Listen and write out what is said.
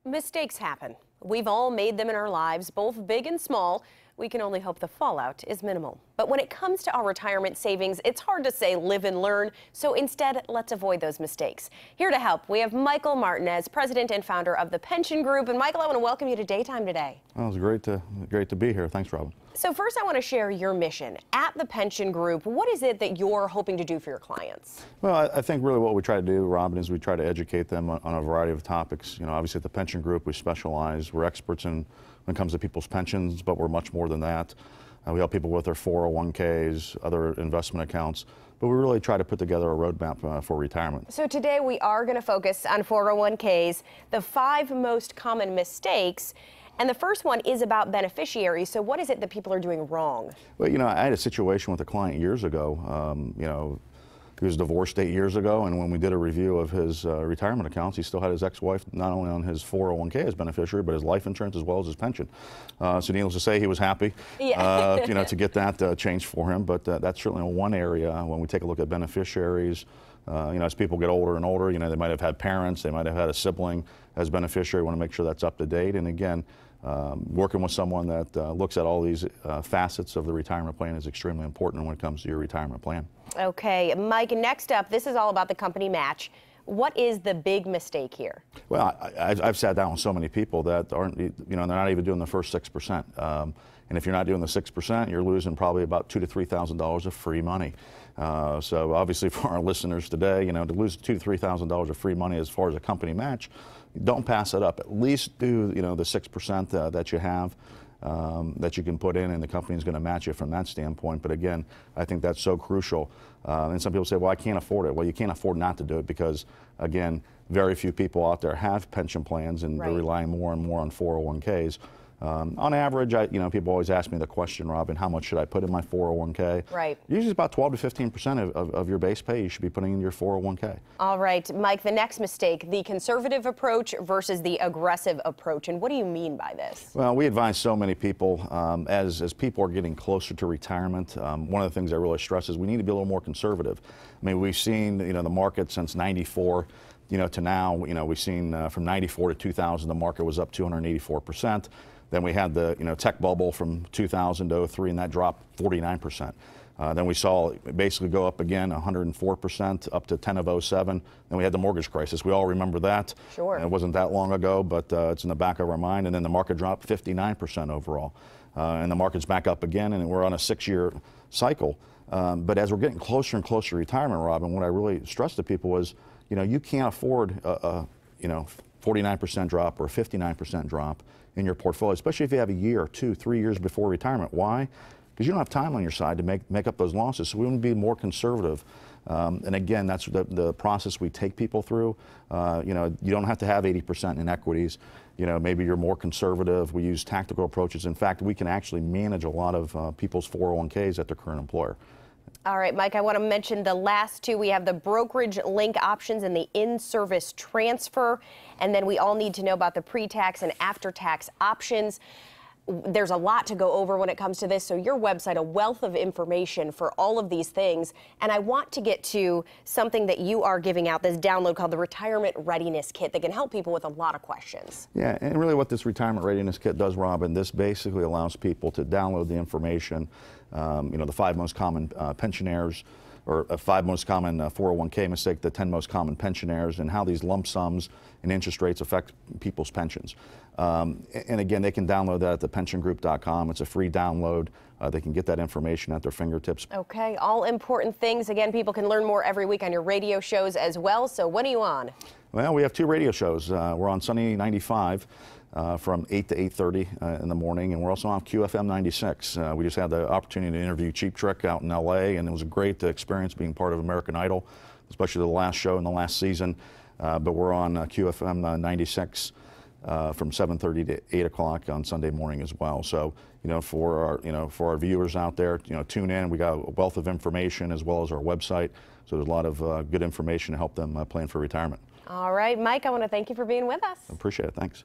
Mistakes happen. We've all made them in our lives, both big and small. We can only hope the fallout is minimal. But when it comes to our retirement savings, it's hard to say live and learn. So instead, let's avoid those mistakes. Here to help, we have Michael Martinez, president and founder of the Pension Group. And Michael, I want to welcome you to Daytime today. Well, it was great to be here. Thanks, Robin. So first, I want to share your mission. At the Pension Group, what is it that you're hoping to do for your clients? Well, I think really what we try to do, Robin, is we try to educate them on a variety of topics. You know, obviously at the Pension Group, we specialize. We're experts when it comes to people's pensions, but we're much more than that. We help people with their 401ks, other investment accounts, but we really try to put together a roadmap for retirement. So today we are going to focus on 401ks, the 5 most common mistakes. And the first one is about beneficiaries. So what is it that people are doing wrong? Well, you know, I had a situation with a client years ago. You know, he was divorced 8 years ago, and when we did a review of his retirement accounts, he still had his ex-wife not only on his 401k as beneficiary, but his life insurance as well as his pension. So needless to say, he was happy, you know, to get that changed for him. But that's certainly one area when we take a look at beneficiaries. You know, as people get older and older, you know, they might have had parents, they might have had a sibling as beneficiary. We want to make sure that's up to date. And again, working with someone that looks at all these facets of the retirement plan is extremely important when it comes to your retirement plan. Okay, Mike, next up, this is all about the company match. What is the big mistake here? Well, I've sat down with so many people that aren't, you know, they're not even doing the first 6%. And if you're not doing the 6%, you're losing probably about $2,000 to $3,000 of free money. So obviously for our listeners today, you know, to lose $2,000 to $3,000 of free money as far as a company match, don't pass it up. At least do, you know, the 6% that you have. That you can put in, and the company's going to match it from that standpoint. But again, I think that's so crucial. And some people say, well, I can't afford it. Well, you can't afford not to do it because, again, very few people out there have pension plans, and they're relying more and more on 401ks. On average, you know, people always ask me the question, Robin, how much should I put in my 401k? Right. Usually about 12 to 15% of your base pay you should be putting in your 401k. All right, Mike, the next mistake, the conservative approach versus the aggressive approach. And what do you mean by this? Well, we advise so many people, as people are getting closer to retirement, one of the things I really stress is we need to be a little more conservative. I mean, we've seen, you know, the market since '94, you know, to now, you know, we've seen from '94 to 2000, the market was up 284%. Then we had the, you know, tech bubble from 2000 to 03, and that dropped 49%. Then we saw it basically go up again 104% up to 10 of 07. Then we had the mortgage crisis. We all remember that. Sure. It wasn't that long ago, but it's in the back of our mind. And then the market dropped 59% overall. And the market's back up again, and we're on a 6-year cycle. But as we're getting closer and closer to retirement, Robin, what I really stressed to people was, you know, you can't afford you know, 49% drop or a 59% drop in your portfolio, especially if you have a year, 2, 3 years before retirement. Why? Because you don't have time on your side to make up those losses. So we want to be more conservative. And again, that's the process we take people through. You know, you don't have to have 80% in equities. You know, maybe you're more conservative. We use tactical approaches. In fact, we can actually manage a lot of people's 401ks at their current employer. All right, Mike, I want to mention the last two. We have the brokerage link options and the in-service transfer. And then we all need to know about the pre-tax and after-tax options. There's a lot to go over when it comes to this. So your website, a wealth of information for all of these things. And I want to get to something that you are giving out, this download called the Retirement Readiness Kit that can help people with a lot of questions. Yeah, and really what this Retirement Readiness Kit does, Robin, this basically allows people to download the information, you know, the 5 most common pensioners, or 5 most common 401k mistake, the 10 most common pensioners, and how these lump sums and interest rates affect people's pensions. And again, they can download that at thepensiongroup.com. It's a free download. They can get that information at their fingertips. Okay, all important things. Again, people can learn more every week on your radio shows as well. So when are you on? Well, we have 2 radio shows. We're on Sunny 95 from 8 to 8:30 in the morning, and we're also on QFM 96. We just had the opportunity to interview Cheap Trick out in LA, and it was a great experience being part of American Idol, especially the last show in the last season. But we're on QFM 96 from 7:30 to 8 o'clock on Sunday morning as well. So, you know, for our viewers out there, you know, tune in. We got a wealth of information as well as our website. So there's a lot of good information to help them plan for retirement. All right, Mike, I want to thank you for being with us. I appreciate it. Thanks.